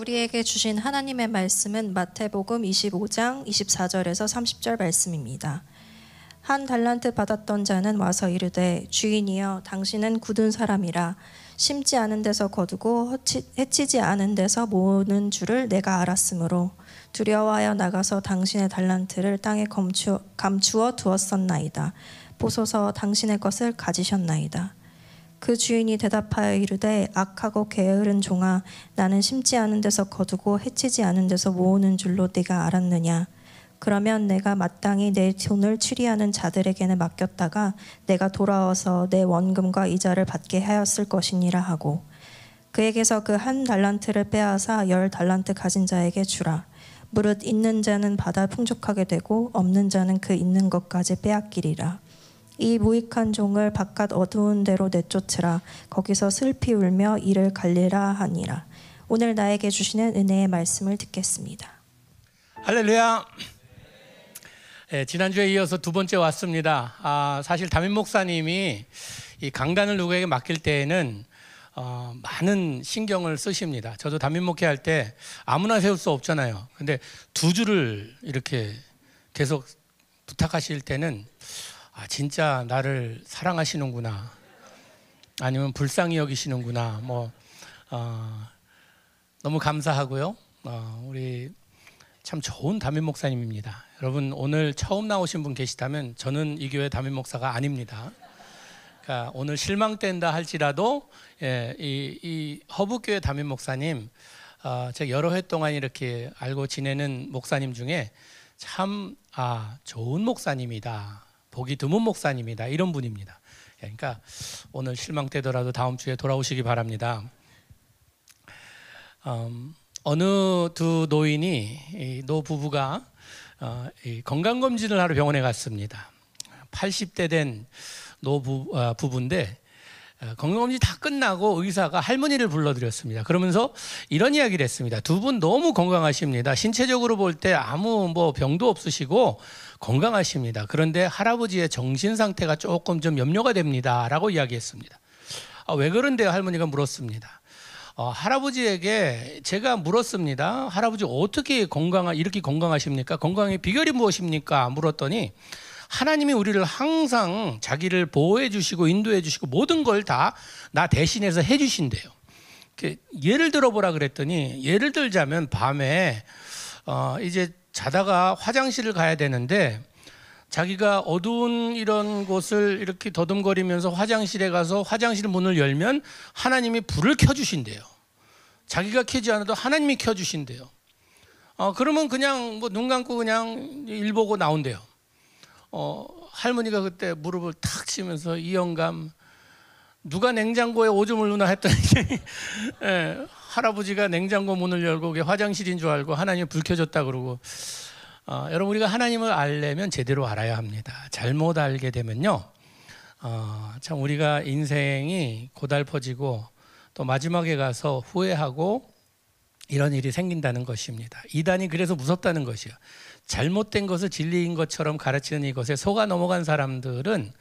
우리에게 주신 하나님의 말씀은 마태복음 25장 24절에서 30절 말씀입니다. 한 달란트 받았던 자는 와서 이르되 주인이여 당신은 굳은 사람이라 심지 않은 데서 거두고 해치지 않은 데서 모으는 줄을 내가 알았으므로 두려워하여 나가서 당신의 달란트를 땅에 감추어 두었었나이다. 보소서 당신의 것을 가지셨나이다. 그 주인이 대답하여 이르되 악하고 게으른 종아 나는 심지 않은 데서 거두고 해치지 않은 데서 모으는 줄로 네가 알았느냐. 그러면 내가 마땅히 내 돈을 추리하는 자들에게는 맡겼다가 내가 돌아와서 내 원금과 이자를 받게 하였을 것이니라 하고 그에게서 그 한 달란트를 빼앗아 10달란트 가진 자에게 주라. 무릇 있는 자는 받아 풍족하게 되고 없는 자는 그 있는 것까지 빼앗기리라. 이 무익한 종을 바깥 어두운 데로 내쫓으라. 거기서 슬피 울며 이를 갈리라 하니라. 오늘 나에게 주시는 은혜의 말씀을 듣겠습니다. 할렐루야. 지난주에 이어서 두 번째 왔습니다. 사실 담임 목사님이 이 강단을 누구에게 맡길 때에는 많은 신경을 쓰십니다. 저도 담임 목회할 때 아무나 세울 수 없잖아요. 근데 두 줄을 이렇게 계속 부탁하실 때는 진짜 나를 사랑하시는구나, 아니면 불쌍히 여기시는구나. 너무 감사하고요. 우리 참 좋은 담임 목사님입니다. 여러분 오늘 처음 나오신 분 계시다면 저는 이 교회 담임 목사가 아닙니다. 그러니까 오늘 실망된다 할지라도 이 허브교회 담임 목사님, 제가 여러 해 동안 이렇게 알고 지내는 목사님 중에 참 좋은 목사님이다, 보기 드문 목사님이다, 이런 분입니다. 그러니까 오늘 실망되더라도 다음 주에 돌아오시기 바랍니다. 어느 두 노인이 노부부가 건강검진을 하러 병원에 갔습니다. 80대 된 노부부인데 건강검진 다 끝나고 의사가 할머니를 불러드렸습니다. 그러면서 이런 이야기를 했습니다. 두 분 너무 건강하십니다. 신체적으로 볼 때 아무 병도 없으시고 건강하십니다. 그런데 할아버지의 정신 상태가 조금 좀 염려가 됩니다 라고 이야기했습니다. 왜 그런데요? 할머니가 물었습니다. 할아버지에게 제가 물었습니다. 할아버지 어떻게 이렇게 건강하십니까? 건강의 비결이 무엇입니까? 물었더니 하나님이 우리를 항상 자기를 보호해 주시고 인도해 주시고 모든 걸 다 나 대신해서 해 주신대요. 예를 들어보라 그랬더니, 예를 들자면 밤에 이제 자다가 화장실을 가야 되는데 자기가 어두운 이런 곳을 이렇게 더듬거리면서 화장실에 가서 화장실 문을 열면 하나님이 불을 켜주신대요. 자기가 켜지 않아도 하나님이 켜주신대요. 그러면 그냥 눈 감고 그냥 일 보고 나온대요. 할머니가 그때 무릎을 탁 치면서 이 영감, 누가 냉장고에 오줌을 누나 했더니 할아버지가 냉장고 문을 열고 그게 화장실인 줄 알고 하나님이 불 켜줬다 그러고. 여러분 우리가 하나님을 알려면 제대로 알아야 합니다. 잘못 알게 되면요, 참 우리가 인생이 고달퍼지고 또 마지막에 가서 후회하고 이런 일이 생긴다는 것입니다. 이단이 그래서 무섭다는 것이요. 잘못된 것을 진리인 것처럼 가르치는 이것에 속아 넘어간 사람들은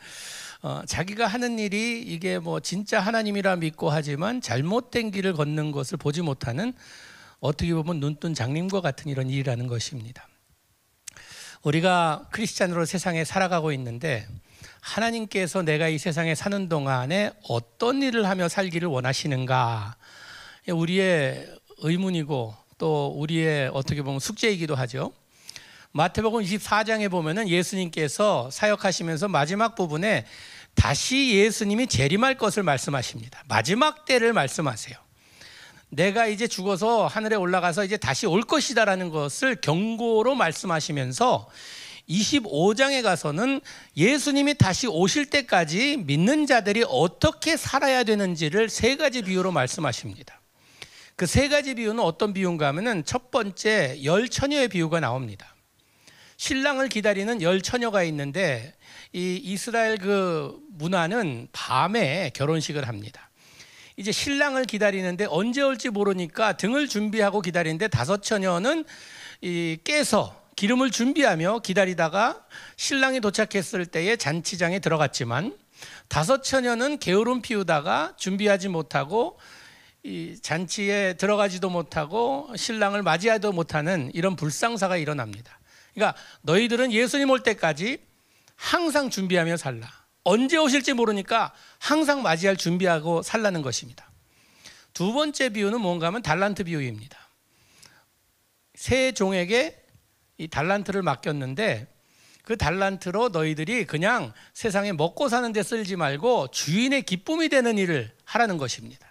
자기가 하는 일이 이게 진짜 하나님이라 믿고 하지만 잘못된 길을 걷는 것을 보지 못하는, 어떻게 보면 눈뜬 장님과 같은 이런 일이라는 것입니다. 우리가 크리스찬으로 세상에 살아가고 있는데 하나님께서 내가 이 세상에 사는 동안에 어떤 일을 하며 살기를 원하시는가, 우리의 의문이고 또 우리의 어떻게 보면 숙제이기도 하죠. 마태복음 24장에 보면은 예수님께서 사역하시면서 마지막 부분에 다시 예수님이 재림할 것을 말씀하십니다. 마지막 때를 말씀하세요. 내가 이제 죽어서 하늘에 올라가서 이제 다시 올 것이다라는 것을 경고로 말씀하시면서 25장에 가서는 예수님이 다시 오실 때까지 믿는 자들이 어떻게 살아야 되는지를 세 가지 비유로 말씀하십니다. 그 세 가지 비유는 어떤 비유인가 하면은, 첫 번째 열 처녀의 비유가 나옵니다. 신랑을 기다리는 열 처녀가 있는데 이 이스라엘 그 문화는 밤에 결혼식을 합니다. 이제 신랑을 기다리는데 언제 올지 모르니까 등을 준비하고 기다리는데 다섯 처녀는 깨서 기름을 준비하며 기다리다가 신랑이 도착했을 때에 잔치장에 들어갔지만, 다섯 처녀는 게으름 피우다가 준비하지 못하고 이 잔치에 들어가지도 못하고 신랑을 맞이하지도 못하는 이런 불상사가 일어납니다. 그러니까 너희들은 예수님 올 때까지 항상 준비하며 살라. 언제 오실지 모르니까 항상 맞이할 준비하고 살라는 것입니다. 두 번째 비유는 뭔가 하면 달란트 비유입니다. 세 종에게 이 달란트를 맡겼는데 그 달란트로 너희들이 그냥 세상에 먹고 사는 데 쓸지 말고 주인의 기쁨이 되는 일을 하라는 것입니다.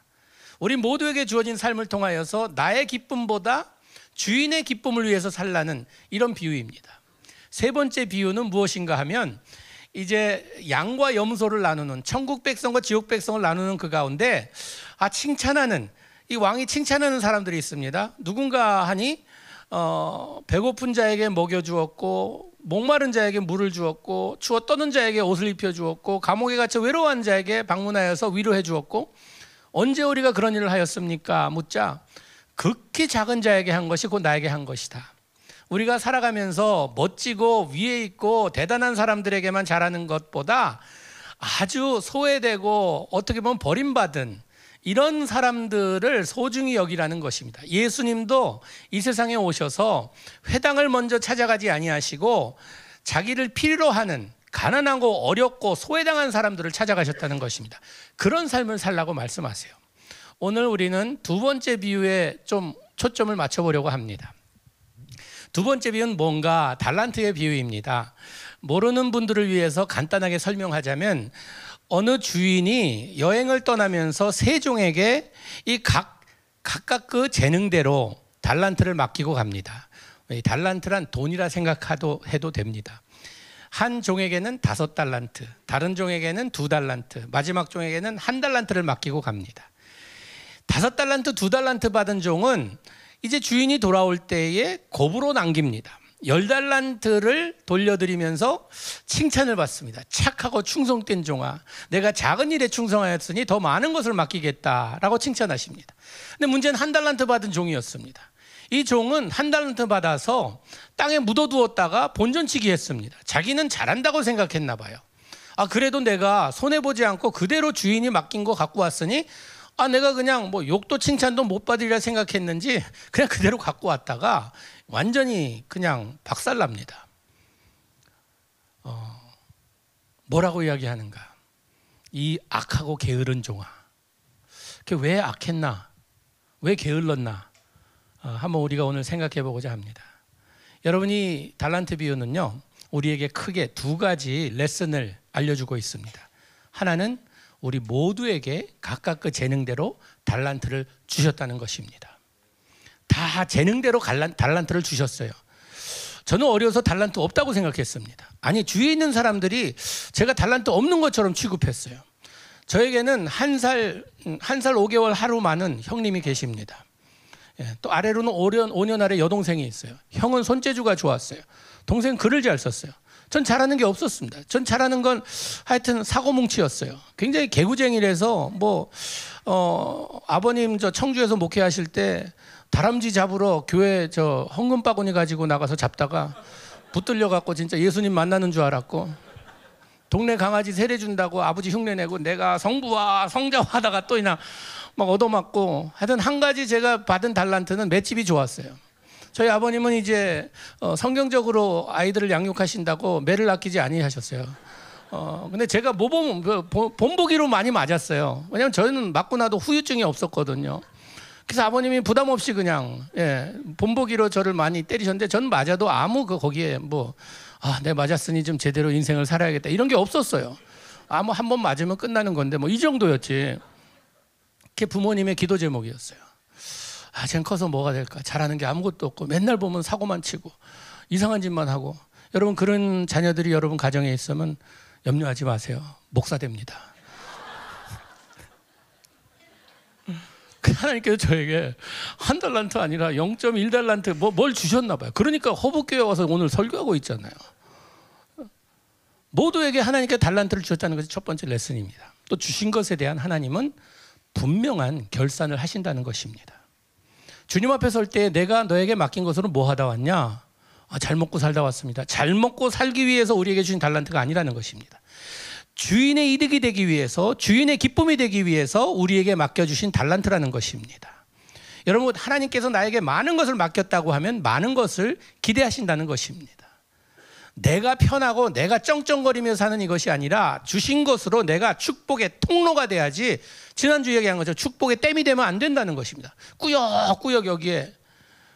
우리 모두에게 주어진 삶을 통하여서 나의 기쁨보다 주인의 기쁨을 위해서 살라는 이런 비유입니다. 세 번째 비유는 무엇인가 하면 이제 양과 염소를 나누는, 천국 백성과 지옥 백성을 나누는 그 가운데 칭찬하는, 이 왕이 칭찬하는 사람들이 있습니다. 누군가 하니 배고픈 자에게 먹여주었고, 목마른 자에게 물을 주었고, 추워 떠는 자에게 옷을 입혀주었고, 감옥에 갇혀 외로워한 자에게 방문하여서 위로해 주었고, 언제 우리가 그런 일을 하였습니까? 묻자 극히 작은 자에게 한 것이 곧 나에게 한 것이다. 우리가 살아가면서 멋지고 위에 있고 대단한 사람들에게만 잘하는 것보다 아주 소외되고 어떻게 보면 버림받은 이런 사람들을 소중히 여기라는 것입니다. 예수님도 이 세상에 오셔서 회당을 먼저 찾아가지 아니하시고 자기를 필요로 하는 가난하고 어렵고 소외당한 사람들을 찾아가셨다는 것입니다. 그런 삶을 살라고 말씀하세요. 오늘 우리는 두 번째 비유에 좀 초점을 맞춰보려고 합니다. 두 번째 비유는 뭔가 달란트의 비유입니다. 모르는 분들을 위해서 간단하게 설명하자면 어느 주인이 여행을 떠나면서 세 종에게 이 각각 그 재능대로 달란트를 맡기고 갑니다. 이 달란트란 돈이라 생각해도 됩니다. 한 종에게는 5달란트, 다른 종에게는 2달란트, 마지막 종에게는 1달란트를 맡기고 갑니다. 5달란트, 2달란트 받은 종은 이제 주인이 돌아올 때에 곱으로 남깁니다. 10달란트를 돌려드리면서 칭찬을 받습니다. 착하고 충성된 종아, 내가 작은 일에 충성하였으니 더 많은 것을 맡기겠다라고 칭찬하십니다. 근데 문제는 1달란트 받은 종이었습니다. 이 종은 1달란트 받아서 땅에 묻어두었다가 본전치기 했습니다. 자기는 잘한다고 생각했나 봐요. 그래도 내가 손해보지 않고 그대로 주인이 맡긴 거 갖고 왔으니 내가 그냥 뭐 욕도 칭찬도 못 받으리라 생각했는지 그냥 그대로 갖고 왔다가 완전히 그냥 박살납니다. 뭐라고 이야기하는가? 이 악하고 게으른 종아. 그게 왜 악했나? 왜 게을렀나? 한번 우리가 오늘 생각해 보고자 합니다. 여러분이 달란트 비유는요, 우리에게 크게 두 가지 레슨을 알려주고 있습니다. 하나는 우리 모두에게 각각 그 재능대로 달란트를 주셨다는 것입니다. 다 재능대로 달란트를 주셨어요. 저는 어려서 달란트 없다고 생각했습니다. 아니, 주위에 있는 사람들이 제가 달란트 없는 것처럼 취급했어요. 저에게는 한 살 5개월 하루 많은 형님이 계십니다. 또 아래로는 5년 아래 여동생이 있어요. 형은 손재주가 좋았어요. 동생은 글을 잘 썼어요. 전 잘하는 게 없었습니다. 전 잘하는 건 하여튼 사고뭉치였어요. 굉장히 개구쟁이라서 아버님 저 청주에서 목회하실 때 다람쥐 잡으러 교회 저 헌금 바구니 가지고 나가서 잡다가 붙들려 갖고 진짜 예수님 만나는 줄 알았고, 동네 강아지 세례 준다고 아버지 흉내 내고 내가 성부와 성자와 하다가 또 그냥 막 얻어맞고, 하여튼 한 가지 제가 받은 달란트는 맷집이 좋았어요. 저희 아버님은 이제 성경적으로 아이들을 양육하신다고 매를 아끼지 아니하셨어요. 근데 제가 본보기로 많이 맞았어요. 왜냐면 저는 맞고 나도 후유증이 없었거든요. 그래서 아버님이 부담 없이 그냥 본보기로 저를 많이 때리셨는데, 저는 맞아도 거기에 내 맞았으니 좀 제대로 인생을 살아야겠다 이런 게 없었어요. 한 번 맞으면 끝나는 건데 이 정도였지. 그게 부모님의 기도 제목이었어요. 쟤는 커서 뭐가 될까? 잘하는 게 아무것도 없고 맨날 보면 사고만 치고 이상한 짓만 하고. 여러분, 그런 자녀들이 여러분 가정에 있으면 염려하지 마세요. 목사 됩니다. 하나님께서 저에게 1달란트 아니라 0.1달란트 뭘 주셨나 봐요. 그러니까 허브교회 와서 오늘 설교하고 있잖아요. 모두에게 하나님께 달란트를 주셨다는 것이 첫 번째 레슨입니다. 또 주신 것에 대한 하나님은 분명한 결산을 하신다는 것입니다. 주님 앞에 설 때 내가 너에게 맡긴 것으로 뭐 하다 왔냐? 잘 먹고 살다 왔습니다. 잘 먹고 살기 위해서 우리에게 주신 달란트가 아니라는 것입니다. 주인의 이득이 되기 위해서, 주인의 기쁨이 되기 위해서 우리에게 맡겨주신 달란트라는 것입니다. 여러분, 하나님께서 나에게 많은 것을 맡겼다고 하면 많은 것을 기대하신다는 것입니다. 내가 편하고 내가 쩡쩡거리며 사는 이것이 아니라 주신 것으로 내가 축복의 통로가 돼야지, 지난주 얘기한 것처럼 축복의 댐이 되면 안 된다는 것입니다. 꾸역꾸역 여기에.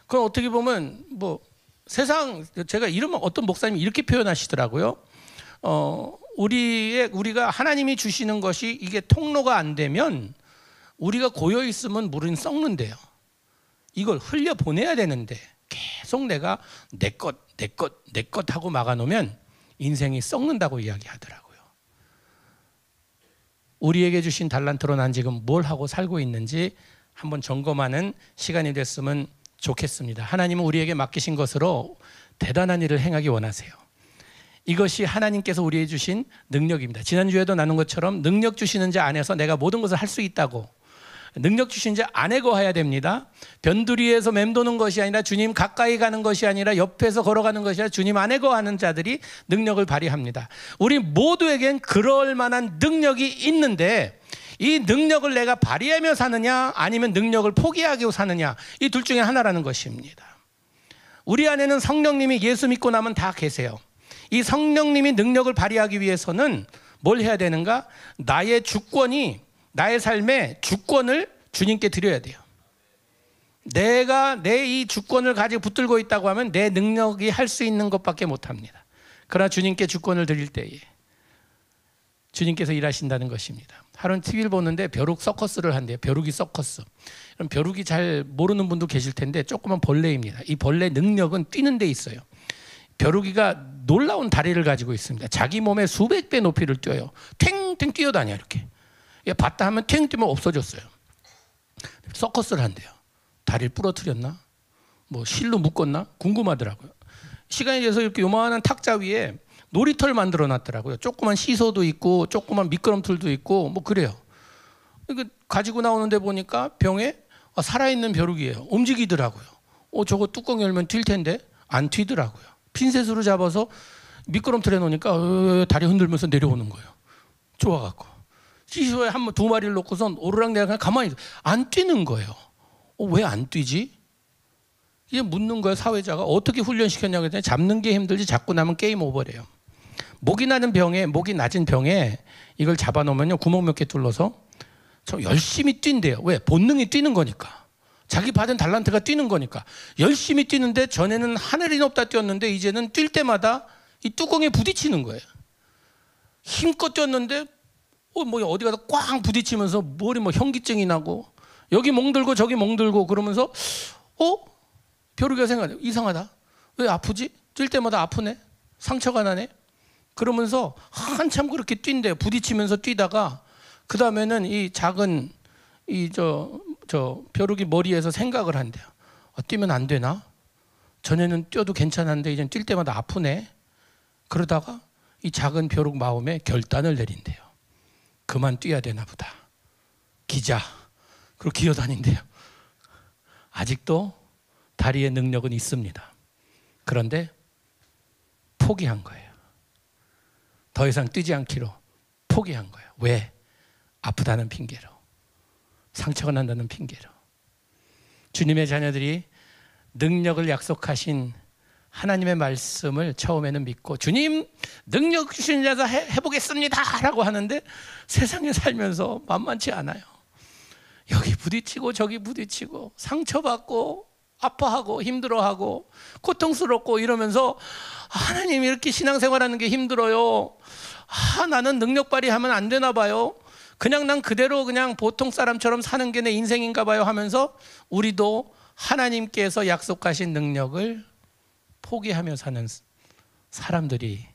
그럼 어떻게 보면 뭐 세상, 제가 이러면 어떤 목사님이 이렇게 표현하시더라고요. 우리가 하나님이 주시는 것이 이게 통로가 안 되면 우리가 고여 있으면 물은 썩는데요. 이걸 흘려 보내야 되는데 계속 내가 내 것 하고 막아놓으면 인생이 썩는다고 이야기하더라고요. 우리에게 주신 달란트로 난 지금 뭘 하고 살고 있는지 한번 점검하는 시간이 됐으면 좋겠습니다. 하나님은 우리에게 맡기신 것으로 대단한 일을 행하기 원하세요. 이것이 하나님께서 우리에게 주신 능력입니다. 지난주에도 나눈 것처럼 능력 주시는 자 안에서 내가 모든 것을 할 수 있다고, 능력 주신 자 안에 거해야 됩니다. 변두리에서 맴도는 것이 아니라, 주님 가까이 가는 것이 아니라, 옆에서 걸어가는 것이 아니라 주님 안에 거하는 자들이 능력을 발휘합니다. 우리 모두에겐 그럴 만한 능력이 있는데, 이 능력을 내가 발휘하며 사느냐 아니면 능력을 포기하고 사느냐, 이 둘 중에 하나라는 것입니다. 우리 안에는 성령님이 예수 믿고 나면 다 계세요. 이 성령님이 능력을 발휘하기 위해서는 뭘 해야 되는가? 나의 주권이, 나의 삶의 주권을 주님께 드려야 돼요. 내가 내 이 주권을 가지고 붙들고 있다고 하면 내 능력이 할 수 있는 것밖에 못합니다. 그러나 주님께 주권을 드릴 때에 주님께서 일하신다는 것입니다. 하루는 TV를 보는데 벼룩 서커스를 한대요. 벼룩이 서커스. 그럼 벼룩이 잘 모르는 분도 계실 텐데 조그만 벌레입니다. 이 벌레 능력은 뛰는 데 있어요. 벼룩이가 놀라운 다리를 가지고 있습니다. 자기 몸의 수백 배 높이를 뛰어요. 탱탱 뛰어다녀요. 이렇게 봤다 하면 탱 뛰면 없어졌어요. 서커스를 한대요. 다리를 부러뜨렸나? 뭐 실로 묶었나? 궁금하더라고요. 시간이 돼서 이렇게 요만한 탁자 위에 놀이터를 만들어 놨더라고요. 조그만 시소도 있고 조그만 미끄럼틀도 있고 뭐 그래요. 이거 가지고 나오는데 보니까 병에 살아있는 벼룩이에요. 움직이더라고요. 저거 뚜껑 열면 튈 텐데 안 튀더라고요. 핀셋으로 잡아서 미끄럼틀에 놓으니까 다리 흔들면서 내려오는 거예요. 좋아갖고 시소에 두 마리를 놓고선 오르락내락 가만히 안 뛰는 거예요. 왜 안 뛰지? 이제 묻는 거예요. 사회자가 어떻게 훈련시켰냐고 했더니 잡는 게 힘들지 잡고 나면 게임 오버래요. 목이 낮은 병에 이걸 잡아놓으면요, 구멍 몇 개 뚫러서 열심히 뛴대요. 왜? 본능이 뛰는 거니까. 자기 받은 달란트가 뛰는 거니까 열심히 뛰는데, 전에는 하늘이 높다 뛰었는데 이제는 뛸 때마다 이 뚜껑에 부딪히는 거예요. 힘껏 뛰었는데 뭐 어디 가서 꽝 부딪히면서 머리 현기증이 나고 여기 멍들고 저기 멍들고 그러면서 벼룩이가 생각해요. 이상하다. 왜 아프지? 뛸 때마다 아프네. 상처가 나네. 그러면서 한참 그렇게 뛴대요. 부딪히면서 뛰다가 그 다음에는 이 작은 벼룩이 머리에서 생각을 한대요. 뛰면 안 되나? 전에는 뛰어도 괜찮았는데 이젠 뛸 때마다 아프네. 그러다가 이 작은 벼룩 마음에 결단을 내린대요. 그만 뛰어야 되나 보다. 기자. 그리고 기어다닌대요. 아직도 다리의 능력은 있습니다. 그런데 포기한 거예요. 더 이상 뛰지 않기로 포기한 거예요. 왜? 아프다는 핑계로, 상처가 난다는 핑계로. 주님의 자녀들이 능력을 약속하신 하나님의 말씀을 처음에는 믿고 주님 능력 주시는 자서 해보겠습니다 라고 하는데 세상에 살면서 만만치 않아요. 여기 부딪히고 저기 부딪히고 상처받고 아파하고 힘들어하고 고통스럽고 이러면서 하나님 이렇게 신앙생활하는 게 힘들어요. 나는 능력 발휘하면 안 되나 봐요. 그냥 난 그대로 그냥 보통 사람처럼 사는 게 내 인생인가 봐요 하면서 우리도 하나님께서 약속하신 능력을 포기하며 사는 사람들이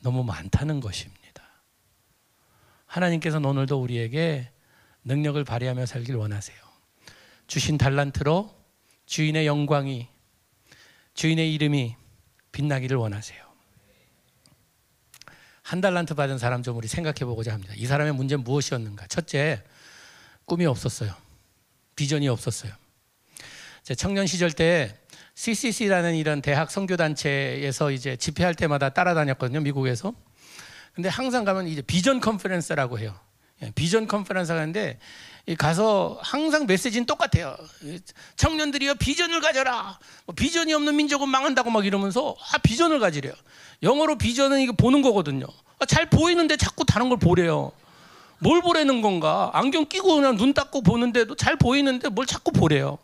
너무 많다는 것입니다. 하나님께서는 오늘도 우리에게 능력을 발휘하며 살길 원하세요. 주신 달란트로 주인의 영광이, 주인의 이름이 빛나기를 원하세요. 한 달란트 받은 사람 좀 우리 생각해 보고자 합니다. 이 사람의 문제는 무엇이었는가? 첫째, 꿈이 없었어요. 비전이 없었어요. 제 청년 시절 때 CCC라는 이런 대학 선교단체에서 이제 집회할 때마다 따라다녔거든요. 미국에서. 근데 항상 가면 이제 비전 컨퍼런스라고 해요. 비전 컨퍼런스가 하는데 가서 항상 메시지는 똑같아요. 청년들이여 비전을 가져라. 비전이 없는 민족은 망한다고 막 이러면서 비전을 가지래요. 영어로 비전은 이거 보는 거거든요. 잘 보이는데 자꾸 다른 걸 보래요. 뭘 보라는 건가? 안경 끼고 그냥 눈 닦고 보는데도 잘 보이는데 뭘 자꾸 보래요.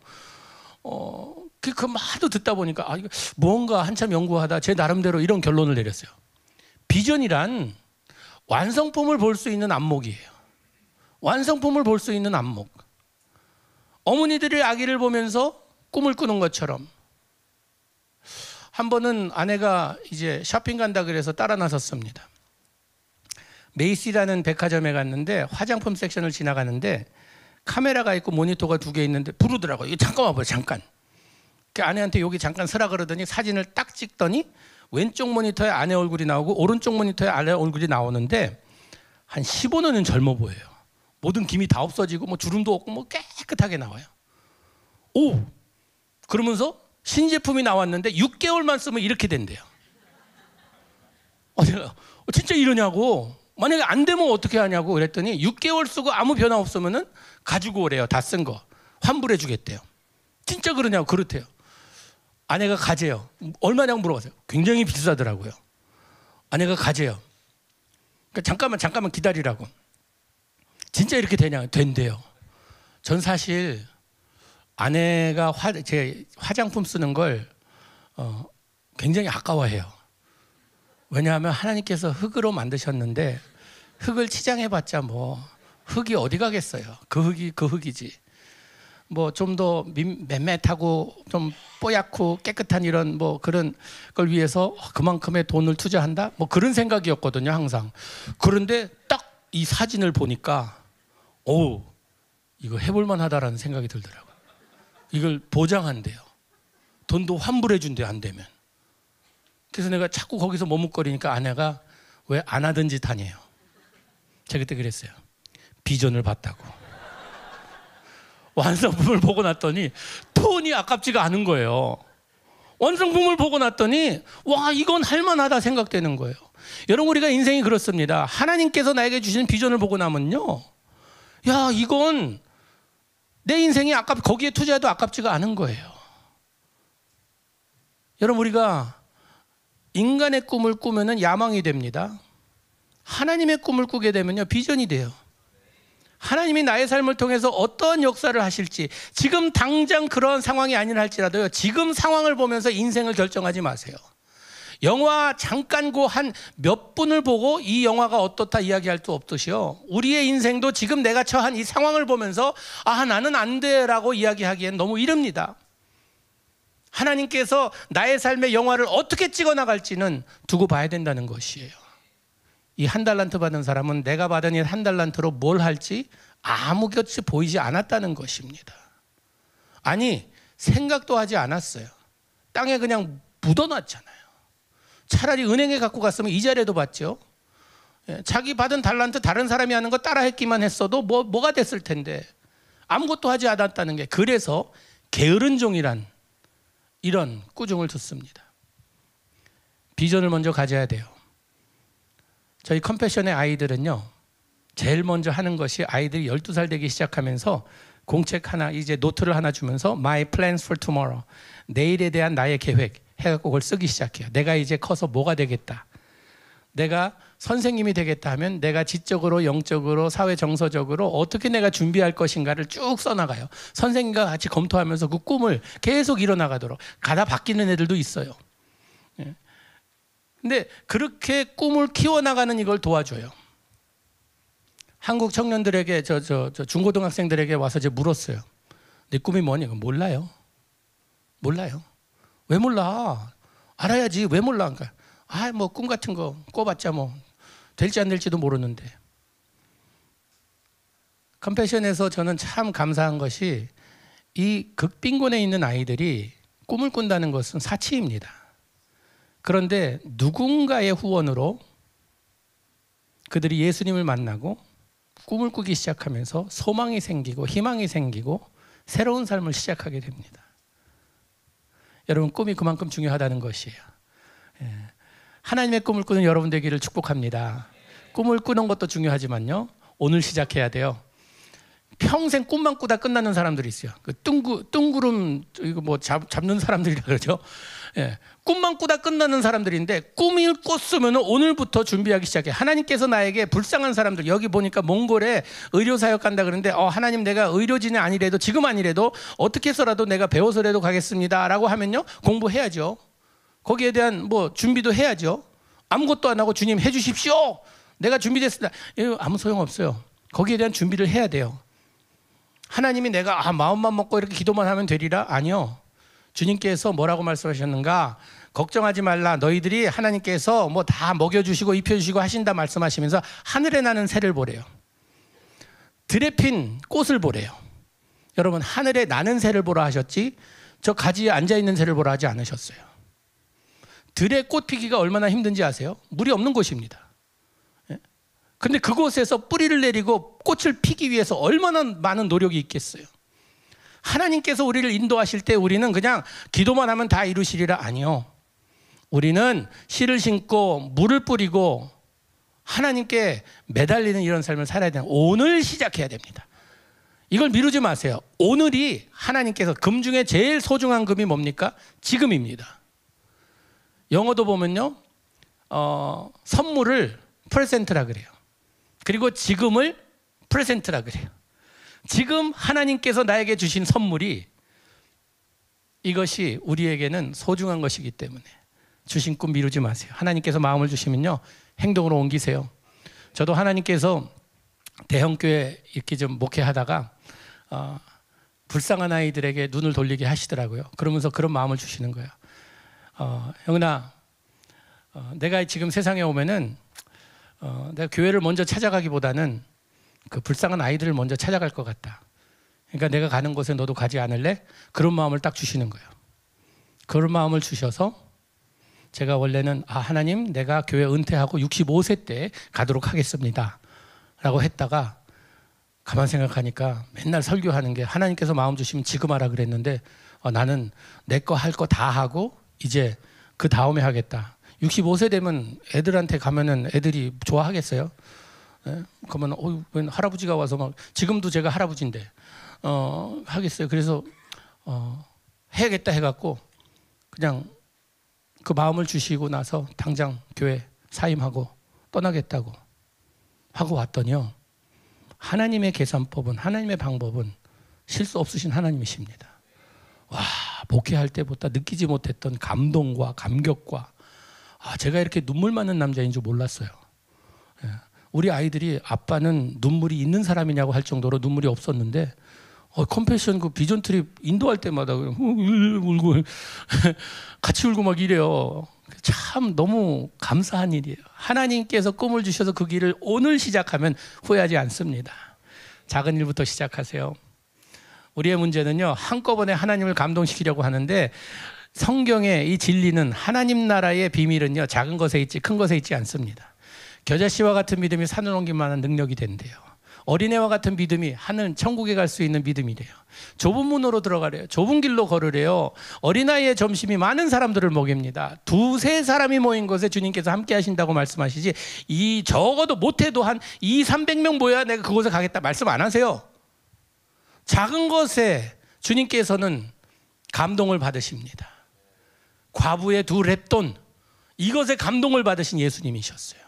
그 말도 듣다 보니까 이거 뭔가 한참 연구하다 제 나름대로 이런 결론을 내렸어요. 비전이란 완성품을 볼 수 있는 안목이에요. 완성품을 볼 수 있는 안목. 어머니들이 아기를 보면서 꿈을 꾸는 것처럼. 한 번은 아내가 이제 쇼핑 간다 그래서 따라 나섰습니다. 메이시라는 백화점에 갔는데 화장품 섹션을 지나가는데 카메라가 있고 모니터가 2개 있는데 부르더라고요. 이거 잠깐 와봐요, 잠깐. 그 아내한테 여기 잠깐 서라 그러더니 사진을 딱 찍더니 왼쪽 모니터에 아내 얼굴이 나오고 오른쪽 모니터에 아내 얼굴이 나오는데 한 15년은 젊어 보여요. 모든 김이 다 없어지고 뭐 주름도 없고 뭐 깨끗하게 나와요. 오! 그러면서 신제품이 나왔는데 6개월만 쓰면 이렇게 된대요. 내가 진짜 이러냐고. 만약에 안 되면 어떻게 하냐고 그랬더니 6개월 쓰고 아무 변화 없으면은 가지고 오래요. 다 쓴 거. 환불해 주겠대요. 진짜 그러냐고. 그렇대요. 아내가 가재요. 얼마냐고 물어봤어요. 굉장히 비싸더라고요. 아내가 가재요. 그러니까 잠깐만 기다리라고. 진짜 이렇게 되냐? 된대요. 전 사실 아내가 제 화장품 쓰는 걸 굉장히 아까워해요. 왜냐하면 하나님께서 흙으로 만드셨는데 흙을 치장해봤자 뭐 흙이 어디 가겠어요. 그 흙이지. 뭐 좀 더 밋밋하고 좀 뽀얗고 깨끗한 이런 뭐 그런 걸 위해서 그만큼의 돈을 투자한다? 뭐 그런 생각이었거든요, 항상. 그런데 딱 이 사진을 보니까 이거 해볼만 하다라는 생각이 들더라고요. 이걸 보장한대요. 돈도 환불해 준대요, 안 되면. 그래서 내가 자꾸 거기서 머뭇거리니까 아내가 왜 안 하던 짓 하냐요. 제가 그때 그랬어요. 비전을 봤다고. 완성품을 보고 났더니 돈이 아깝지가 않은 거예요. 완성품을 보고 났더니 와, 이건 할만하다 생각되는 거예요. 여러분, 우리가 인생이 그렇습니다. 하나님께서 나에게 주신 비전을 보고 나면요, 야, 이건 내 인생이 거기에 투자해도 아깝지가 않은 거예요. 여러분, 우리가 인간의 꿈을 꾸면은 야망이 됩니다. 하나님의 꿈을 꾸게 되면요, 비전이 돼요. 하나님이 나의 삶을 통해서 어떤 역사를 하실지, 지금 당장 그런 상황이 아니라 할지라도요, 지금 상황을 보면서 인생을 결정하지 마세요. 영화 잠깐 한 몇 분을 보고 이 영화가 어떻다 이야기할 수 없듯이요, 우리의 인생도 지금 내가 처한 이 상황을 보면서 나는 안 돼라고 이야기하기엔 너무 이릅니다. 하나님께서 나의 삶의 영화를 어떻게 찍어나갈지는 두고 봐야 된다는 것이에요. 이 1달란트 받은 사람은 내가 받은 이 1달란트로 뭘 할지 아무것이 보이지 않았다는 것입니다. 아니, 생각도 하지 않았어요. 땅에 그냥 묻어놨잖아요. 차라리 은행에 갖고 갔으면 이자라도 받죠. 자기 받은 달란트 다른 사람이 하는 거 따라 했기만 했어도 뭐가 됐을 텐데 아무것도 하지 않았다는 게, 그래서 게으른 종이란 이런 꾸중을 듣습니다. 비전을 먼저 가져야 돼요. 저희 컴패션의 아이들은요, 제일 먼저 하는 것이, 아이들이 12살 되기 시작하면서 공책 하나, 이제 노트를 하나 주면서 My plans for tomorrow, 내일에 대한 나의 계획 해갖고 그걸 쓰기 시작해요. 내가 이제 커서 뭐가 되겠다, 내가 선생님이 되겠다 하면 내가 지적으로, 영적으로, 사회 정서적으로 어떻게 내가 준비할 것인가를 쭉 써나가요. 선생님과 같이 검토하면서 그 꿈을 계속 이뤄나가도록. 가다 바뀌는 애들도 있어요. 근데 그렇게 꿈을 키워나가는 이걸 도와줘요. 한국 청년들에게, 중고등학생들에게 와서 제가 물었어요. 네 꿈이 뭐니? 몰라요. 왜 몰라? 알아야지. 왜 몰라? 그러니까 뭐 꿈 같은 거 꿔봤자 뭐 될지 안 될지도 모르는데. 컴패션에서 저는 참 감사한 것이, 이 극빈곤에 있는 아이들이 꿈을 꾼다는 것은 사치입니다. 그런데 누군가의 후원으로 그들이 예수님을 만나고 꿈을 꾸기 시작하면서 소망이 생기고 희망이 생기고 새로운 삶을 시작하게 됩니다. 여러분, 꿈이 그만큼 중요하다는 것이에요. 하나님의 꿈을 꾸는 여러분 되기를 축복합니다. 꿈을 꾸는 것도 중요하지만요. 오늘 시작해야 돼요. 평생 꿈만 꾸다 끝나는 사람들이 있어요. 그 뜬구름 이거 뭐 잡는 사람들이라 그러죠. 예, 꿈만 꾸다 끝나는 사람들인데 꿈을 꿨으면 오늘부터 준비하기 시작해. 하나님께서 나에게 불쌍한 사람들, 여기 보니까 몽골에 의료사역 간다 그러는데 하나님 내가 의료진이 아니래도 지금 아니래도 어떻게 해서라도 내가 배워서라도 가겠습니다 라고 하면요, 공부해야죠. 거기에 대한 뭐 준비도 해야죠. 아무것도 안 하고 주님 해주십시오, 내가 준비됐습니다, 이거 아무 소용없어요. 거기에 대한 준비를 해야 돼요. 하나님이 내가 마음만 먹고 이렇게 기도만 하면 되리라? 아니요. 주님께서 뭐라고 말씀하셨는가? 걱정하지 말라. 너희들이 하나님께서 뭐 다 먹여주시고 입혀주시고 하신다 말씀하시면서 하늘에 나는 새를 보래요. 들에 핀 꽃을 보래요. 여러분, 하늘에 나는 새를 보라 하셨지 저 가지에 앉아있는 새를 보라 하지 않으셨어요. 들에 꽃 피기가 얼마나 힘든지 아세요? 물이 없는 곳입니다. 근데 그곳에서 뿌리를 내리고 꽃을 피기 위해서 얼마나 많은 노력이 있겠어요. 하나님께서 우리를 인도하실 때 우리는 그냥 기도만 하면 다 이루시리라? 아니요. 우리는 씨를 심고 물을 뿌리고 하나님께 매달리는 이런 삶을 살아야 돼요. 오늘 시작해야 됩니다. 이걸 미루지 마세요. 오늘이 하나님께서 금 중에 제일 소중한 금이 뭡니까? 지금입니다. 영어도 보면요, 선물을 프레젠트라 그래요. 그리고 지금을 프레젠트라 그래요. 지금 하나님께서 나에게 주신 선물이, 이것이 우리에게는 소중한 것이기 때문에 주신 꿈 미루지 마세요. 하나님께서 마음을 주시면요, 행동으로 옮기세요. 저도 하나님께서 대형교회 이렇게 좀 목회하다가 불쌍한 아이들에게 눈을 돌리게 하시더라고요. 그러면서 그런 마음을 주시는 거예요. 형은아, 내가 지금 세상에 오면은 내가 교회를 먼저 찾아가기보다는 그 불쌍한 아이들을 먼저 찾아갈 것 같다. 그러니까 내가 가는 곳에 너도 가지 않을래? 그런 마음을 딱 주시는 거예요. 그런 마음을 주셔서 제가 원래는 하나님, 내가 교회 은퇴하고 65세 때 가도록 하겠습니다 라고 했다가 가만 생각하니까 맨날 설교하는 게 하나님께서 마음 주시면 지금 하라 그랬는데 나는 내 거 할 거 다 하고 이제 그 다음에 하겠다. 65세 되면 애들한테 가면은 애들이 좋아하겠어요? 예? 그러면 웬 할아버지가 와서 막, 지금도 제가 할아버지인데 하겠어요. 그래서 해야겠다 해갖고 그냥 그 마음을 주시고 나서 당장 교회 사임하고 떠나겠다고 하고 왔더니요, 하나님의 계산법은, 하나님의 방법은 실수 없으신 하나님이십니다. 와, 목회할 때보다 느끼지 못했던 감동과 감격과, 제가 이렇게 눈물 많은 남자인 줄 몰랐어요. 예. 우리 아이들이 아빠는 눈물이 있는 사람이냐고 할 정도로 눈물이 없었는데 컴패션 그 비전 트립 인도할 때마다 울고 같이 울고 막 이래요. 참 너무 감사한 일이에요. 하나님께서 꿈을 주셔서 그 길을 오늘 시작하면 후회하지 않습니다. 작은 일부터 시작하세요. 우리의 문제는요, 한꺼번에 하나님을 감동시키려고 하는데 성경의 이 진리는, 하나님 나라의 비밀은요, 작은 것에 있지 큰 것에 있지 않습니다. 겨자씨와 같은 믿음이 산을 옮길 만한 능력이 된대요. 어린애와 같은 믿음이 하늘 천국에 갈 수 있는 믿음이래요. 좁은 문으로 들어가래요. 좁은 길로 걸으래요. 어린아이의 점심이 많은 사람들을 먹입니다. 두세 사람이 모인 곳에 주님께서 함께 하신다고 말씀하시지, 이 적어도 못해도 한 200-300명 모여야 내가 그곳에 가겠다 말씀 안 하세요. 작은 것에 주님께서는 감동을 받으십니다. 과부의 2렙돈, 이것에 감동을 받으신 예수님이셨어요.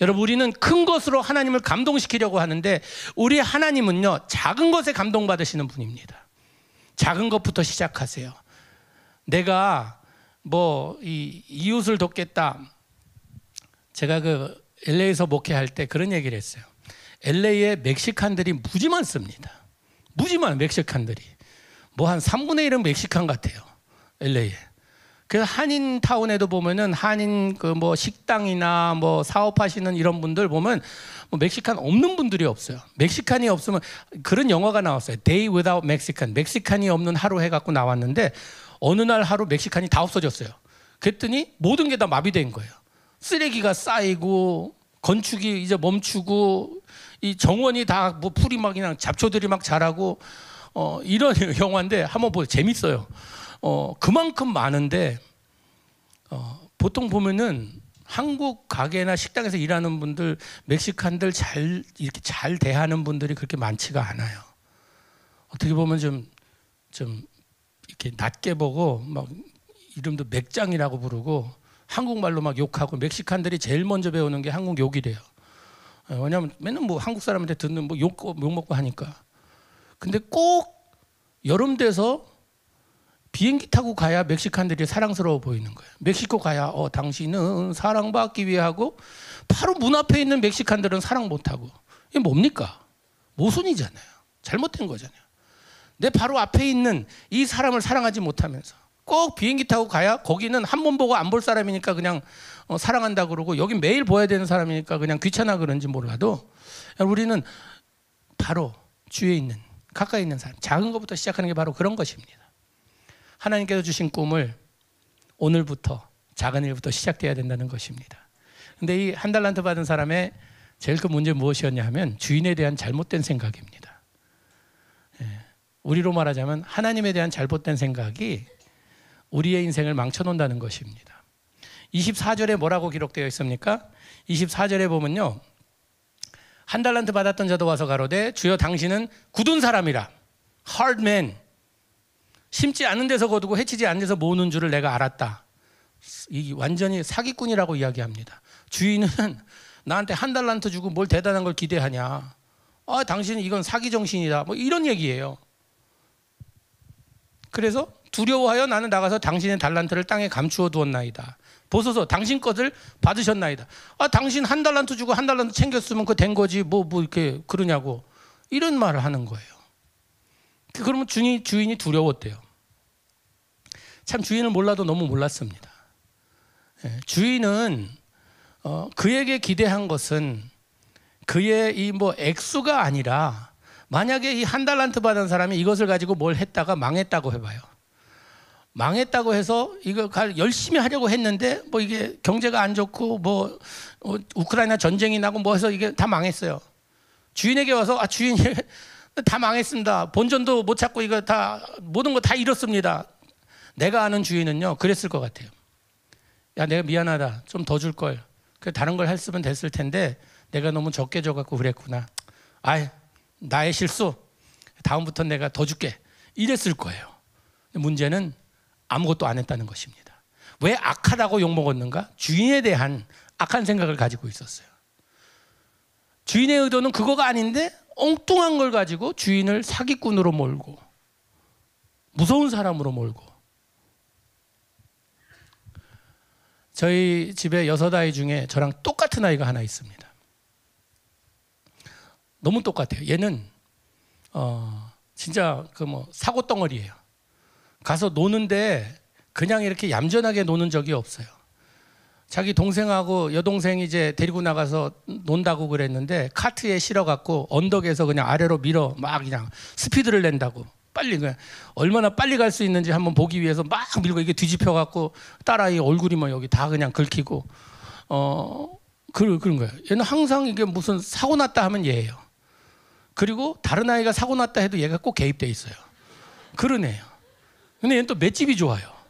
여러분, 우리는 큰 것으로 하나님을 감동시키려고 하는데 우리 하나님은요, 작은 것에 감동받으시는 분입니다. 작은 것부터 시작하세요. 내가 뭐 이웃을 돕겠다. 제가 그 LA에서 목회할 때 그런 얘기를 했어요. LA에 멕시칸들이 무지 많습니다. 무지 많아요, 멕시칸들이. 뭐 한 3분의 1은 멕시칸 같아요, LA에. 그래서 한인타운에도 보면은 한인 그 뭐 식당이나 뭐 사업하시는 이런 분들 보면 뭐 멕시칸 없는 분들이 없어요. 멕시칸이 없으면, 그런 영화가 나왔어요. Day Without Mexican. 멕시칸이 없는 하루 해갖고 나왔는데 어느 날 하루 멕시칸이 다 없어졌어요. 그랬더니 모든 게 다 마비된 거예요. 쓰레기가 쌓이고 건축이 이제 멈추고 이 정원이 다 뭐 풀이 막 그냥 잡초들이 막 자라고 이런 영화인데 한번 보세요. 재밌어요. 그만큼 많은데 보통 보면은 한국 가게나 식당에서 일하는 분들, 멕시칸들 이렇게 잘 대하는 분들이 그렇게 많지가 않아요. 어떻게 보면 좀 이렇게 낮게 보고 막 이름도 맥장이라고 부르고 한국말로 막 욕하고, 멕시칸들이 제일 먼저 배우는 게 한국 욕이래요. 왜냐하면 맨날 뭐 한국 사람한테 듣는 뭐 욕 먹고 하니까. 근데 꼭 여름 돼서 비행기 타고 가야 멕시칸들이 사랑스러워 보이는 거예요. 멕시코 가야 당신은 사랑받기 위해 하고, 바로 문 앞에 있는 멕시칸들은 사랑 못하고. 이게 뭡니까? 모순이잖아요. 잘못된 거잖아요. 내 바로 앞에 있는 이 사람을 사랑하지 못하면서 꼭 비행기 타고 가야, 거기는 한 번 보고 안 볼 사람이니까 그냥 사랑한다 그러고, 여기 매일 봐야 되는 사람이니까 그냥 귀찮아 그런지 몰라도, 우리는 바로 주위에 있는, 가까이 있는 사람, 작은 것부터 시작하는 게 바로 그런 것입니다. 하나님께서 주신 꿈을 오늘부터, 작은 일부터 시작돼야 된다는 것입니다. 근데 이 한 달란트 받은 사람의 제일 큰 문제는 무엇이었냐 하면 주인에 대한 잘못된 생각입니다. 우리로 말하자면 하나님에 대한 잘못된 생각이 우리의 인생을 망쳐놓는다는 것입니다. 24절에 뭐라고 기록되어 있습니까? 24절에 보면요, 한 달란트 받았던 자도 와서 가로되 주여 당신은 굳은 사람이라, hard man, 심지 않은 데서 거두고 해치지 않은 데서 모으는 줄을 내가 알았다. 이 완전히 사기꾼이라고 이야기합니다. 주인은 나한테 한 달란트 주고 뭘 대단한 걸 기대하냐, 당신은 이건 사기 정신이다, 뭐 이런 얘기예요. 그래서 두려워하여 나는 나가서 당신의 달란트를 땅에 감추어 두었나이다. 보소서 당신 것을 받으셨나이다. 당신 한 달란트 주고 한 달란트 챙겼으면 그 된 거지 뭐 이렇게 그러냐고, 이런 말을 하는 거예요. 그러면 주인이 두려웠대요. 참 주인을 몰라도 너무 몰랐습니다. 주인은 그에게 기대한 것은 그의 이 뭐 액수가 아니라, 만약에 이 한 달란트 받은 사람이 이것을 가지고 뭘 했다가 망했다고 해봐요. 망했다고 해서 이거 열심히 하려고 했는데 뭐 이게 경제가 안 좋고 뭐 우크라이나 전쟁이 나고 뭐 해서 이게 다 망했어요. 주인에게 와서 주인 다 망했습니다. 본전도 못 찾고 이거 다 모든 거 다 잃었습니다. 내가 아는 주인은요 그랬을 것 같아요. 야, 내가 미안하다, 좀 더 줄 걸. 다른 걸 했으면 됐을 텐데 내가 너무 적게 줘갖고 그랬구나. 나의 실수. 다음부터 내가 더 줄게. 이랬을 거예요. 문제는 아무것도 안 했다는 것입니다. 왜 악하다고 욕먹었는가? 주인에 대한 악한 생각을 가지고 있었어요. 주인의 의도는 그거가 아닌데 엉뚱한 걸 가지고 주인을 사기꾼으로 몰고, 무서운 사람으로 몰고. 저희 집에 6아이 중에 저랑 똑같은 아이가 하나 있습니다. 너무 똑같아요. 얘는 진짜 사고 덩어리예요. 가서 노는데 그냥 이렇게 얌전하게 노는 적이 없어요. 자기 동생하고 여동생이 이제 데리고 나가서 논다고 그랬는데 카트에 실어갖고 언덕에서 그냥 아래로 밀어 막 그냥 스피드를 낸다고, 빨리 그냥 얼마나 빨리 갈 수 있는지 한번 보기 위해서 막 밀고, 이게 뒤집혀갖고 딸아이 얼굴이 뭐 여기 다 그냥 긁히고 그런 거예요. 얘는 항상 이게 무슨 사고 났다 하면 얘예요. 그리고 다른 아이가 사고 났다 해도 얘가 꼭 개입돼 있어요. 그런 애예요. 근데 얘는 또 맷집이 좋아요.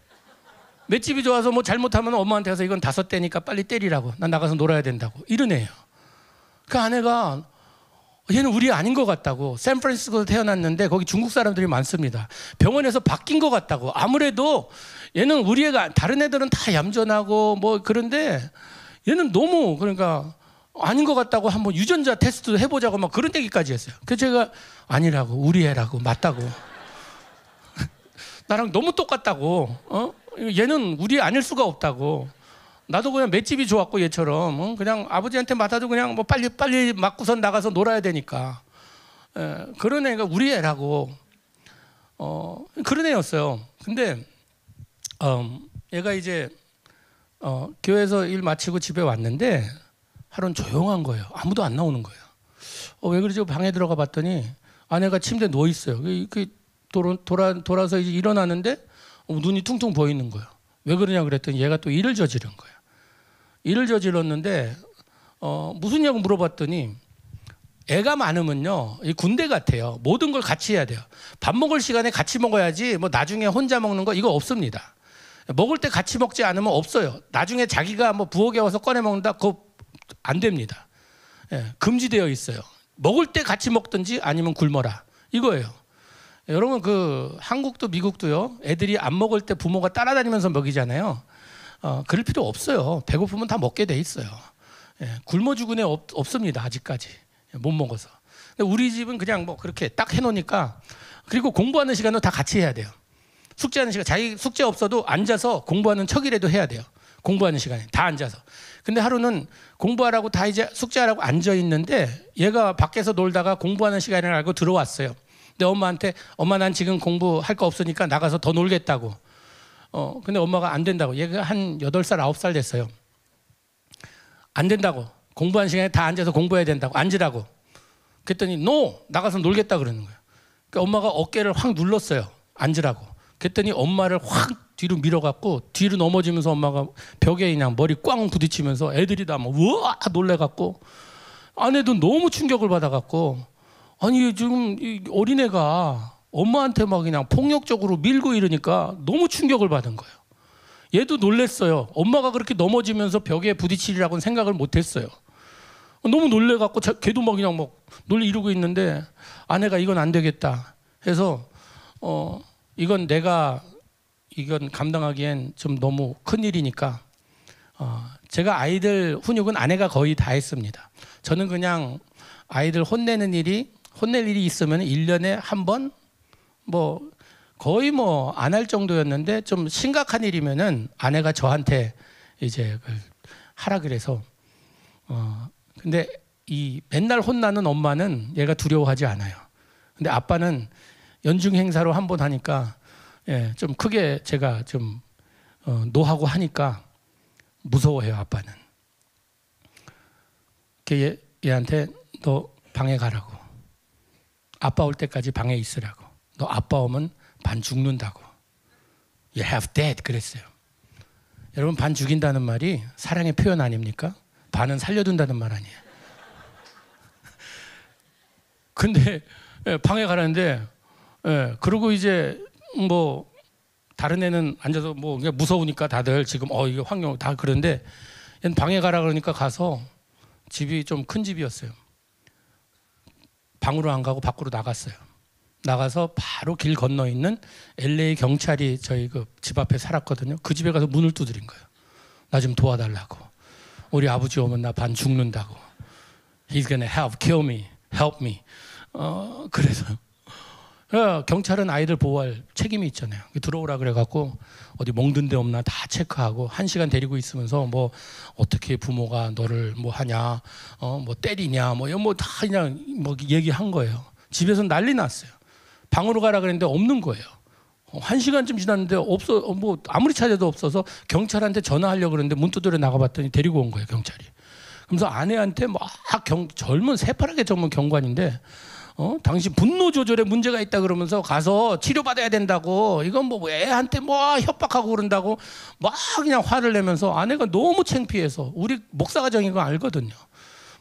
맷집이 좋아서 뭐 잘못하면 엄마한테 가서 이건 5대니까 빨리 때리라고, 난 나가서 놀아야 된다고, 이런 애예요. 그 아내가 얘는 우리 아닌 것 같다고, 샌프란시스코에서 태어났는데 거기 중국 사람들이 많습니다. 병원에서 바뀐 것 같다고. 아무래도 얘는 우리 애가, 다른 애들은 다 얌전하고 뭐 그런데 얘는 너무 그러니까 아닌 것 같다고 한번 유전자 테스트 해보자고 막 그런 얘기까지 했어요. 그래서 제가 아니라고, 우리 애라고, 맞다고. 나랑 너무 똑같다고. 얘는 우리 아닐 수가 없다고. 나도 그냥 맷집이 좋았고 얘처럼 그냥 아버지한테 맡아도 그냥 뭐 빨리 맞고선 나가서 놀아야 되니까. 그런 애가 우리 애라고. 그런 애였어요. 근데 얘가 이제 교회에서 일 마치고 집에 왔는데 하루는 조용한 거예요. 아무도 안 나오는 거예요. 왜 그러지? 방에 들어가 봤더니 아내가 침대에 누워 있어요. 돌아서 이제 일어나는데 눈이 퉁퉁 보이는 거예요. 왜 그러냐 그랬더니 얘가 또 일을 저지른 거예요. 일을 저질렀는데 무슨 일이냐고 물어봤더니, 애가 많으면요 이 군대 같아요. 모든 걸 같이 해야 돼요. 밥 먹을 시간에 같이 먹어야지 뭐 나중에 혼자 먹는 거 이거 없습니다. 먹을 때 같이 먹지 않으면 없어요. 나중에 자기가 뭐 부엌에 와서 꺼내 먹는다, 그거 안 됩니다. 예, 금지되어 있어요. 먹을 때 같이 먹든지 아니면 굶어라, 이거예요. 여러분, 그 한국도 미국도요, 애들이 안 먹을 때 부모가 따라다니면서 먹이잖아요. 그럴 필요 없어요. 배고프면 다 먹게 돼 있어요. 예, 굶어 죽은 애 없습니다. 아직까지 못 먹어서. 근데 우리 집은 그냥 뭐 그렇게 딱 해놓으니까. 그리고 공부하는 시간도 다 같이 해야 돼요. 숙제하는 시간, 자기 숙제 없어도 앉아서 공부하는 척이라도 해야 돼요. 공부하는 시간에 다 앉아서. 근데 하루는 공부하라고 다 이제 숙제하라고 앉아 있는데 얘가 밖에서 놀다가 공부하는 시간을 알고 들어왔어요. 근데 엄마한테, 엄마 난 지금 공부할 거 없으니까 나가서 더 놀겠다고. 근데 엄마가 안 된다고. 얘가 한 8살, 9살 됐어요. 안 된다고. 공부하는 시간에 다 앉아서 공부해야 된다고. 앉으라고. 그랬더니 NO! 나가서 놀겠다 그러는 거예요. 그러니까 엄마가 어깨를 확 눌렀어요. 앉으라고. 그랬더니 엄마를 확 뒤로 밀어갖고 뒤로 넘어지면서 엄마가 벽에 그냥 머리 꽝 부딪히면서 애들이 다 막 우와 놀래갖고, 아내도 너무 충격을 받아갖고, 아니 지금 이 어린애가 엄마한테 막 그냥 폭력적으로 밀고 이러니까 너무 충격을 받은 거예요. 얘도 놀랬어요. 엄마가 그렇게 넘어지면서 벽에 부딪히리라고는 생각을 못했어요. 너무 놀래갖고 걔도 막 그냥 막 놀리 이러고 있는데 아내가 이건 안 되겠다 해서 이건 감당하기엔 좀 너무 큰 일이니까 제가 아이들 훈육은 아내가 거의 다 했습니다. 저는 그냥 아이들 혼낼 일이 있으면 1년에 한 번 뭐 거의 뭐 안 할 정도였는데, 좀 심각한 일이면은 아내가 저한테 이제 하라 그래서 근데 이 맨날 혼나는 엄마는 얘가 두려워하지 않아요. 근데 아빠는 연중 행사로 한 번 하니까 예, 좀 크게 제가 좀 노하고 하니까 무서워해요. 아빠는. 얘한테 너 방에 가라고. 아빠 올 때까지 방에 있으라고. 너 아빠 오면 반 죽는다고. You have dead 그랬어요. 여러분, 반 죽인다는 말이 사랑의 표현 아닙니까? 반은 살려둔다는 말 아니에요. 근데 방에 가라는데, 그러고 이제 뭐 다른 애는 앉아서 뭐 그냥 무서우니까 다들 지금 이게 환경 다 그런데, 얘는 방에 가라 그러니까 가서, 집이 좀 큰 집이었어요. 방으로 안 가고 밖으로 나갔어요. 나가서 바로 길 건너 있는 LA 경찰이 저희 그 집 앞에 살았거든요. 그 집에 가서 문을 두드린 거예요. 나 좀 도와달라고. 우리 아버지 오면 나 반 죽는다고. He's gonna kill me, help me. 그래서 경찰은 아이들 보호할 책임이 있잖아요. 들어오라 그래갖고 어디 멍든 데 없나 다 체크하고 1시간 데리고 있으면서 뭐 어떻게 부모가 너를 뭐 하냐, 뭐 때리냐, 뭐 이런 뭐 다 그냥 뭐 얘기한 거예요. 집에서 난리 났어요. 방으로 가라 그랬는데 없는 거예요. 1시간쯤 지났는데 뭐 아무리 찾아도 없어서 경찰한테 전화하려고 그랬는데 문 두드려 나가봤더니 데리고 온 거예요, 경찰이. 그러면서 아내한테 막 젊은 새파랗게 젊은 경관인데, 당신 분노 조절에 문제가 있다 그러면서 가서 치료받아야 된다고, 이건 뭐 애한테 뭐 협박하고 그런다고 막 그냥 화를 내면서, 아내가 너무 창피해서, 우리 목사 가정인 거 알거든요.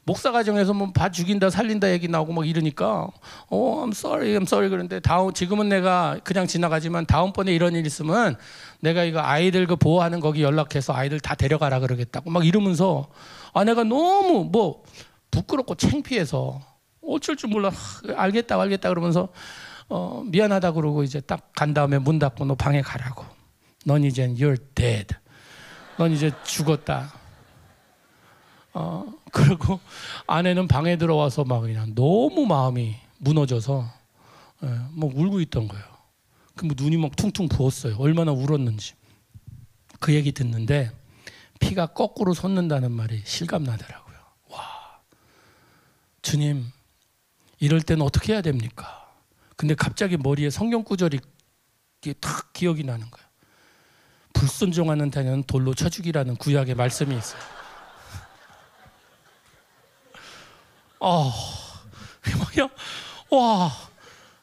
목사 가정에서 뭐 봐 죽인다 살린다 얘기 나오고 막 이러니까 I'm sorry 그런데 지금은 내가 그냥 지나가지만 다음번에 이런 일 있으면 내가 이거 아이들 그 보호하는 거기 연락해서 아이들 다 데려가라 그러겠다고 막 이러면서, 아내가 너무 뭐 부끄럽고 창피해서 어쩔 줄 몰라 알겠다 그러면서 미안하다 그러고 이제 딱 간 다음에 문 닫고 너 방에 가라고. 넌 이젠 you're dead. 넌 이제 죽었다. 그리고 아내는 방에 들어와서 막 그냥 너무 마음이 무너져서 뭐 울고 있던 거예요. 그 뭐 눈이 막 퉁퉁 부었어요. 얼마나 울었는지. 그 얘기 듣는데 피가 거꾸로 솟는다는 말이 실감나더라고요. 와, 주님, 이럴 때는 어떻게 해야 됩니까? 근데 갑자기 머리에 성경 구절이 탁 기억이 나는 거예요. 불순종하는 자는 돌로 쳐 죽이라는 구약의 말씀이 있어요. 그냥 와,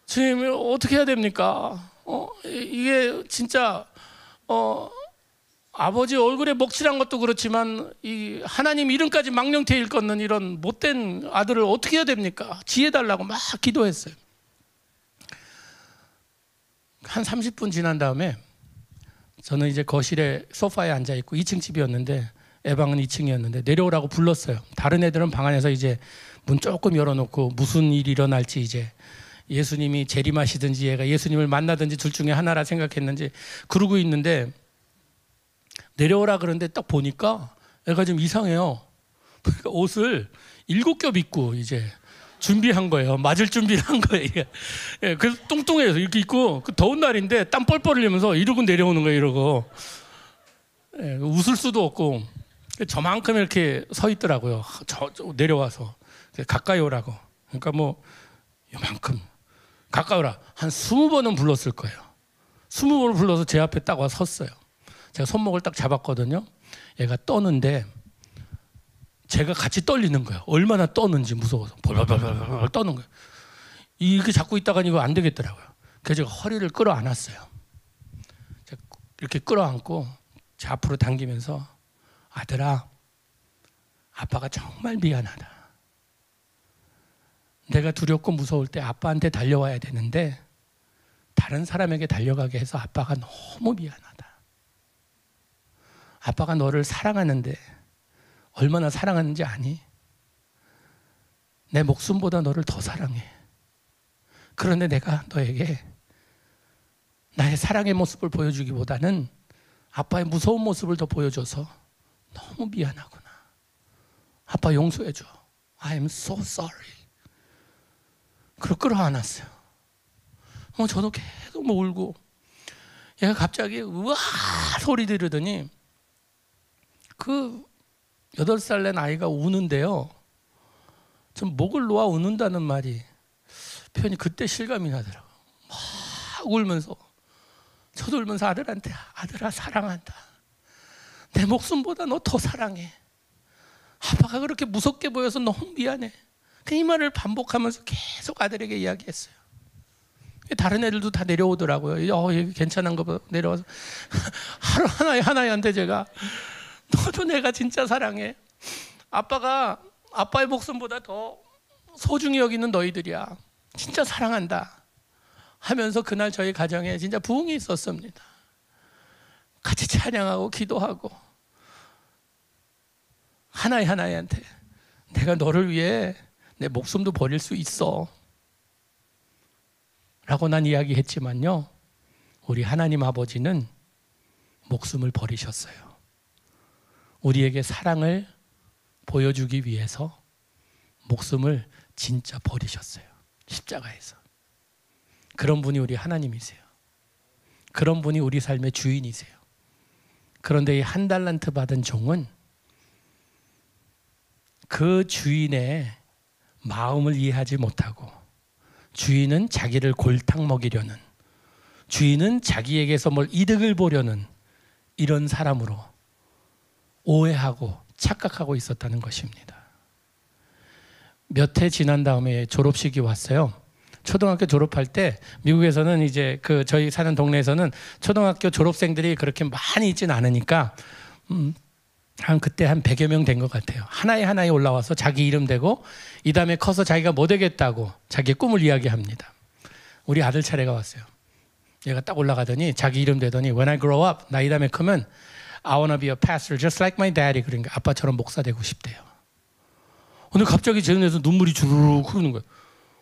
주님 어떻게 해야 됩니까? 이게 진짜 아버지 얼굴에 먹칠한 것도 그렇지만 이 하나님 이름까지 망령되이 일컫는 이런 못된 아들을 어떻게 해야 됩니까? 지혜 달라고 막 기도했어요. 한 30분 지난 다음에 저는 이제 거실에 소파에 앉아 있고 2층 집이었는데 애 방은 2층이었는데 내려오라고 불렀어요. 다른 애들은 방 안에서 이제 문 조금 열어놓고 무슨 일이 일어날지 이제 예수님이 재림하시든지 얘가 예수님을 만나든지 둘 중에 하나라 생각했는지 그러고 있는데 내려오라 그러는데 딱 보니까 애가 좀 이상해요. 그러니까 옷을 7겹 입고 이제 준비한 거예요. 맞을 준비를 한 거예요. 이게. 예, 그래서 뚱뚱해서 이렇게 입고 그 더운 날인데 땀 뻘뻘 흘리면서 이러고 내려오는 거예요. 이러고. 예, 웃을 수도 없고 저만큼 이렇게 서 있더라고요. 저 내려와서 가까이 오라고. 그러니까 뭐 요만큼 가까이 오라. 한 20번은 불렀을 거예요. 20번을 불러서 제 앞에 딱 와서 섰어요. 제가 손목을 딱 잡았거든요. 얘가 떠는데 제가 같이 떨리는 거예요. 얼마나 떠는지 무서워서 벌벌벌벌 떠는 거예요. 이렇게 잡고 있다가는 이거 안 되겠더라고요. 그래서 제가 허리를 끌어안았어요. 제가 이렇게 끌어안고 제 앞으로 당기면서 아들아, 아빠가 정말 미안하다. 내가 두렵고 무서울 때 아빠한테 달려와야 되는데 다른 사람에게 달려가게 해서 아빠가 너무 미안하다. 아빠가 너를 사랑하는데 얼마나 사랑하는지 아니? 내 목숨보다 너를 더 사랑해. 그런데 내가 너에게 나의 사랑의 모습을 보여주기보다는 아빠의 무서운 모습을 더 보여줘서 너무 미안하구나. 아빠 용서해줘. I am so sorry. 그걸 끌어안았어요. 저도 계속 뭐 울고 얘가 갑자기 우와 소리 지르더니 그 8살 된 아이가 우는데요. 좀 목을 놓아 우는다는 말이 표현이 그때 실감이 나더라고요. 막 울면서 저도 울면서 아들한테 아들아 사랑한다. 내 목숨보다 너 더 사랑해. 아빠가 그렇게 무섭게 보여서 너무 미안해. 이 말을 반복하면서 계속 아들에게 이야기했어요. 다른 애들도 다 내려오더라고요. 얘 괜찮은가 봐. 내려와서 하루 하나한테 제가 너도 내가 진짜 사랑해. 아빠가 아빠의 목숨보다 더 소중히 여기는 너희들이야. 진짜 사랑한다. 하면서 그날 저희 가정에 진짜 부흥이 있었습니다. 같이 찬양하고 기도하고 하나한테 내가 너를 위해 내 목숨도 버릴 수 있어 라고 난 이야기했지만요, 우리 하나님 아버지는 목숨을 버리셨어요. 우리에게 사랑을 보여주기 위해서 목숨을 진짜 버리셨어요. 십자가에서. 그런 분이 우리 하나님이세요. 그런 분이 우리 삶의 주인이세요. 그런데 이 한 달란트 받은 종은 그 주인의 마음을 이해하지 못하고, 주인은 자기를 골탕 먹이려는, 주인은 자기에게서 뭘 이득을 보려는 이런 사람으로 오해하고 착각하고 있었다는 것입니다. 몇 해 지난 다음에 졸업식이 왔어요. 초등학교 졸업할 때 미국에서는 이제 저희 사는 동네에서는 초등학교 졸업생들이 그렇게 많이 있지는 않으니까 그때 한 100여 명 된 것 같아요. 하나에 올라와서 자기 이름 대고 이 다음에 커서 자기가 뭐 되겠다고 자기의 꿈을 이야기합니다. 우리 아들 차례가 왔어요. 얘가 딱 올라가더니 자기 이름 대더니 When I grow up, 나 이 다음에 크면 I wanna be a pastor just like my daddy. 그러니까 아빠처럼 목사 되고 싶대요. 근데 갑자기 제 눈에서 눈물이 주르륵 흐르는 거예요.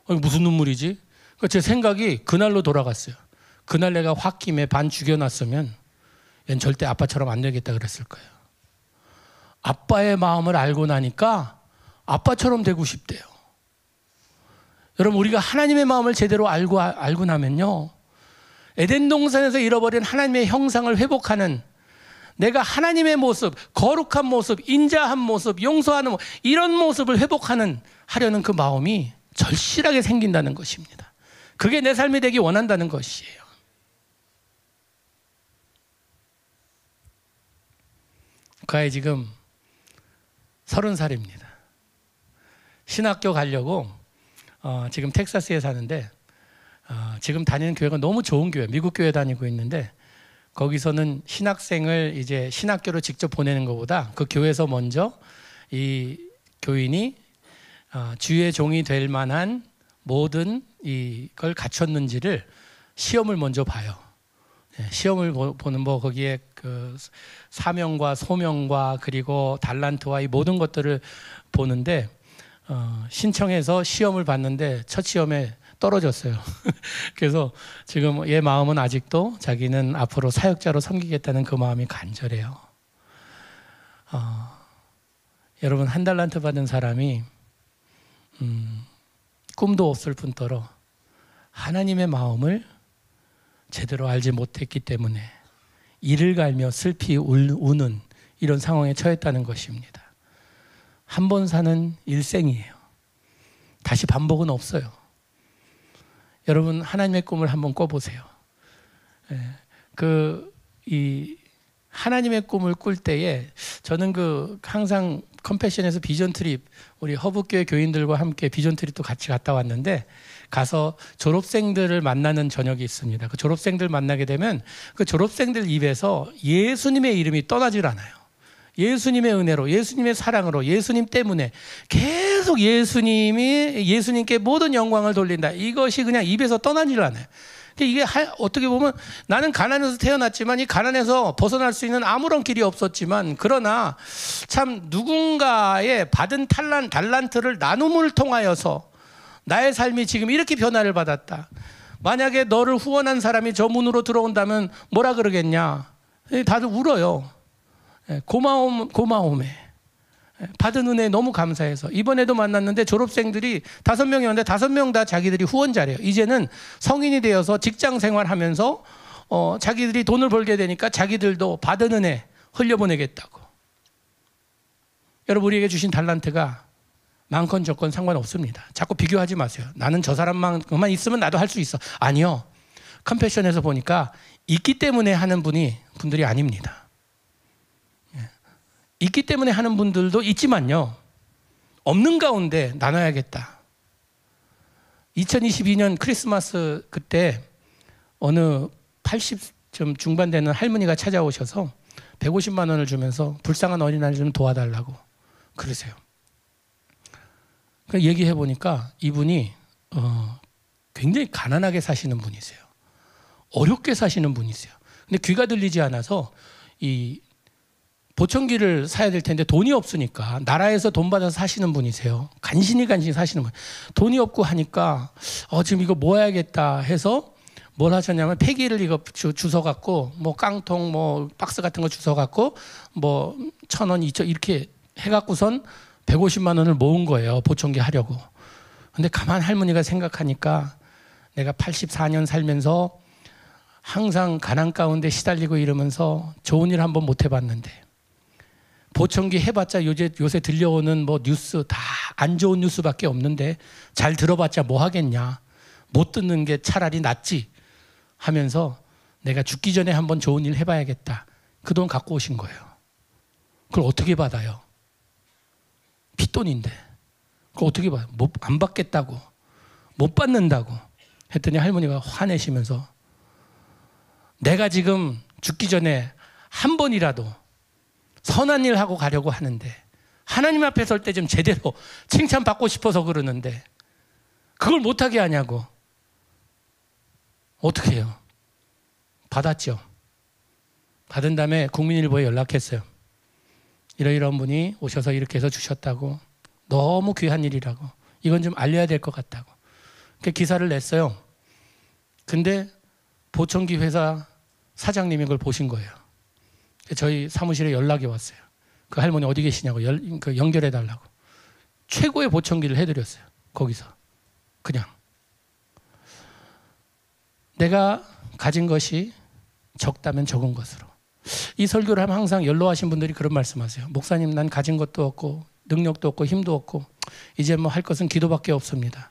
아니, 무슨 눈물이지? 그러니까 제 생각이 그날로 돌아갔어요. 그날 내가 홧김에 반 죽여놨으면 얘는 절대 아빠처럼 안 되겠다 그랬을 거예요. 아빠의 마음을 알고 나니까 아빠처럼 되고 싶대요. 여러분, 우리가 하나님의 마음을 제대로 알고 나면요, 에덴 동산에서 잃어버린 하나님의 형상을 회복하는, 내가 하나님의 모습, 거룩한 모습, 인자한 모습, 용서하는 모습, 이런 모습을 하려는 그 마음이 절실하게 생긴다는 것입니다. 그게 내 삶이 되기 원한다는 것이에요. 그 아이 지금 30살입니다. 신학교 가려고 지금 텍사스에 사는데 지금 다니는 교회가 너무 좋은 교회, 미국 교회 다니고 있는데 거기서는 신학생을 이제 신학교로 직접 보내는 것보다 그 교회에서 먼저 이 교인이 주의 종이 될 만한 모든 이걸 갖췄는지를 시험을 먼저 봐요. 시험을 보는 뭐 거기에 그 사명과 소명과 그리고 달란트와 이 모든 것들을 보는데 신청해서 시험을 봤는데 첫 시험에 떨어졌어요. 그래서 지금 얘 마음은 아직도 자기는 앞으로 사역자로 섬기겠다는 그 마음이 간절해요. 여러분, 한 달란트 받은 사람이 꿈도 없을 뿐더러 하나님의 마음을 제대로 알지 못했기 때문에 이를 갈며 슬피 우는 이런 상황에 처했다는 것입니다. 한 번 사는 일생이에요. 다시 반복은 없어요. 여러분, 하나님의 꿈을 한번 꿔보세요. 이 하나님의 꿈을 꿀 때에 저는 항상 컴패션에서 비전 트립, 우리 허브교회 교인들과 함께 비전 트립도 같이 갔다 왔는데, 가서 졸업생들을 만나는 저녁이 있습니다. 그 졸업생들 만나게 되면 그 졸업생들 입에서 예수님의 이름이 떠나질 않아요. 예수님의 은혜로, 예수님의 사랑으로, 예수님 때문에 계속 예수님께 모든 영광을 돌린다. 이것이 그냥 입에서 떠나질 않아요. 이게 어떻게 보면 나는 가난해서 태어났지만 이 가난에서 벗어날 수 있는 아무런 길이 없었지만, 그러나 참 누군가의 받은 달란트를 나눔을 통하여서 나의 삶이 지금 이렇게 변화를 받았다. 만약에 너를 후원한 사람이 저 문으로 들어온다면 뭐라 그러겠냐? 다들 울어요. 고마움에 받은 은혜에 너무 감사해서. 이번에도 만났는데 졸업생들이 5명이었는데 5명 다 자기들이 후원자래요. 이제는 성인이 되어서 직장 생활하면서 자기들이 돈을 벌게 되니까 자기들도 받은 은혜 흘려보내겠다고. 여러분, 우리에게 주신 달란트가 많건 적건 상관없습니다. 자꾸 비교하지 마세요. 나는 저 사람만큼만 있으면 나도 할 수 있어. 아니요. 컴패션에서 보니까 있기 때문에 하는 분들이 아닙니다. 있기 때문에 하는 분들도 있지만요, 없는 가운데 나눠야겠다. 2022년 크리스마스 그때 어느 80좀 중반 되는 할머니가 찾아오셔서 150만 원을 주면서 불쌍한 어린아이를 좀 도와달라고 그러세요. 얘기해 보니까 이분이 굉장히 가난하게 사시는 분이세요. 어렵게 사시는 분이세요. 근데 귀가 들리지 않아서 이 보청기를 사야 될 텐데 돈이 없으니까 나라에서 돈 받아서 사시는 분이세요. 간신히 사시는 분. 돈이 없고 하니까 지금 이거 모아야겠다 해서 뭘 하셨냐면 폐기를 이거 주워 갖고 뭐 깡통 뭐 박스 같은 거 주워 갖고 뭐 1,000원, 2,000원 이렇게 해 갖고선 150만 원을 모은 거예요. 보청기 하려고. 근데 가만 할머니가 생각하니까 내가 84년 살면서 항상 가난 가운데 시달리고 이러면서 좋은 일 한번 못 해봤는데, 보청기 해봤자 요새 들려오는 뭐 뉴스 다 안 좋은 뉴스밖에 없는데 잘 들어봤자 뭐 하겠냐, 못 듣는 게 차라리 낫지 하면서 내가 죽기 전에 한번 좋은 일 해봐야겠다. 그 돈 갖고 오신 거예요. 그걸 어떻게 받아요? 핏돈인데 그걸 어떻게 봐요? 안 받겠다고, 못 받는다고 했더니 할머니가 화내시면서 내가 지금 죽기 전에 한 번이라도 선한 일 하고 가려고 하는데, 하나님 앞에 설 때 좀 제대로 칭찬받고 싶어서 그러는데 그걸 못하게 하냐고. 어떻게 해요? 받았죠. 받은 다음에 국민일보에 연락했어요. 이러이러한 분이 오셔서 이렇게 해서 주셨다고, 너무 귀한 일이라고, 이건 좀 알려야 될 것 같다고. 그 기사를 냈어요. 근데 보청기 회사 사장님이 그걸 보신 거예요. 저희 사무실에 연락이 왔어요. 그 할머니 어디 계시냐고 연결해 달라고. 최고의 보청기를 해드렸어요. 거기서 그냥 내가 가진 것이 적다면 적은 것으로. 이 설교를 하면 항상 연로하신 분들이 그런 말씀하세요. 목사님, 난 가진 것도 없고 능력도 없고 힘도 없고 이제 뭐 할 것은 기도밖에 없습니다.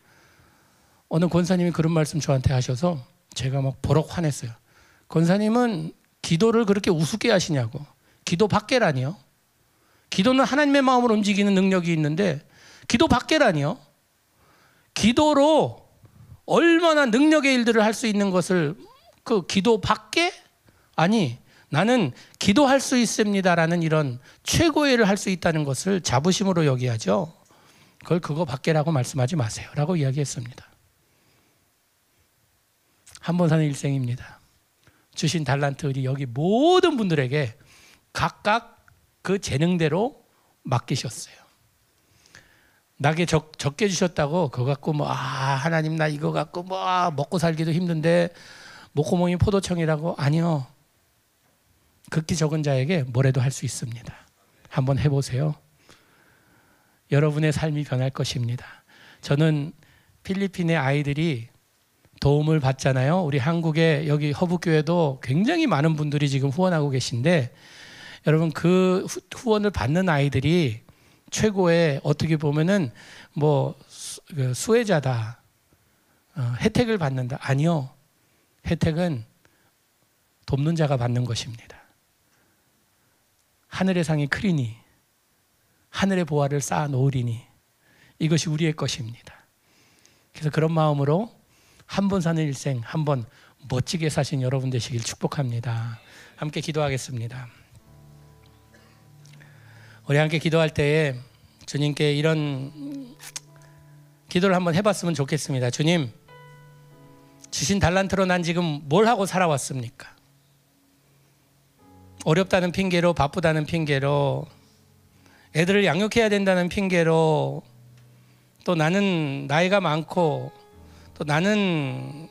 어느 권사님이 그런 말씀 저한테 하셔서 제가 막 버럭 화냈어요. 권사님은 기도를 그렇게 우습게 하시냐고. 기도 밖에라니요. 기도는 하나님의 마음으로 움직이는 능력이 있는데 기도 밖에라니요. 기도로 얼마나 능력의 일들을 할 수 있는 것을 그 기도 밖에? 아니, 나는 기도할 수 있습니다라는 이런 최고의 일을 할 수 있다는 것을 자부심으로 여기야죠. 그거 밖에라고 말씀하지 마세요 라고 이야기했습니다. 한 번 사는 일생입니다. 주신 달란트 우리 여기 모든 분들에게 각각 그 재능대로 맡기셨어요. 나게 적게 주셨다고 그거 갖고 하나님 나 이거 갖고 먹고 살기도 힘든데 목구멍이 포도청이라고. 아니요. 극히 적은 자에게 뭐라도 할 수 있습니다. 한번 해보세요. 여러분의 삶이 변할 것입니다. 저는 필리핀의 아이들이 도움을 받잖아요. 우리 한국에 여기 허브교회도 굉장히 많은 분들이 지금 후원하고 계신데 여러분 그 후원을 받는 아이들이 최고의 어떻게 보면은 수혜자다. 혜택을 받는다. 아니요. 혜택은 돕는 자가 받는 것입니다. 하늘의 상이 크리니 하늘의 보화를 쌓아 놓으리니 이것이 우리의 것입니다. 그래서 그런 마음으로 한 번 사는 일생 한 번 멋지게 사신 여러분 되시길 축복합니다. 함께 기도하겠습니다. 우리 함께 기도할 때에 주님께 이런 기도를 한번 해봤으면 좋겠습니다. 주님, 주신 달란트로 난 지금 뭘 하고 살아왔습니까? 어렵다는 핑계로, 바쁘다는 핑계로, 애들을 양육해야 된다는 핑계로, 또 나는 나이가 많고, 또 나는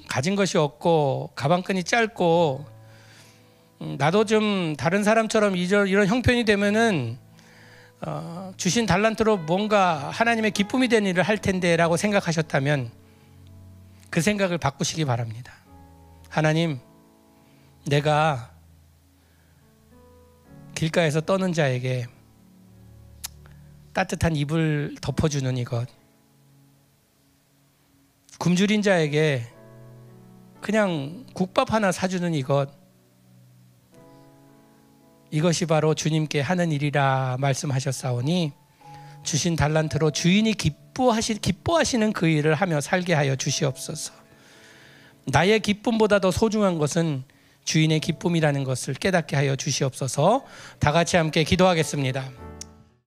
가진 것이 없고, 가방끈이 짧고, 나도 좀 다른 사람처럼 이런 형편이 되면은 주신 달란트로 뭔가 하나님의 기쁨이 되는 일을 할 텐데 라고 생각하셨다면 그 생각을 바꾸시기 바랍니다. 하나님, 내가 길가에서 떠는 자에게 따뜻한 이불 덮어주는 이것, 굶주린 자에게 그냥 국밥 하나 사주는 이것이 바로 주님께 하는 일이라 말씀하셨사오니 주신 달란트로 주인이 기뻐하시는 그 일을 하며 살게 하여 주시옵소서. 나의 기쁨보다 더 소중한 것은 주인의 기쁨이라는 것을 깨닫게 하여 주시옵소서. 다 같이 함께 기도하겠습니다.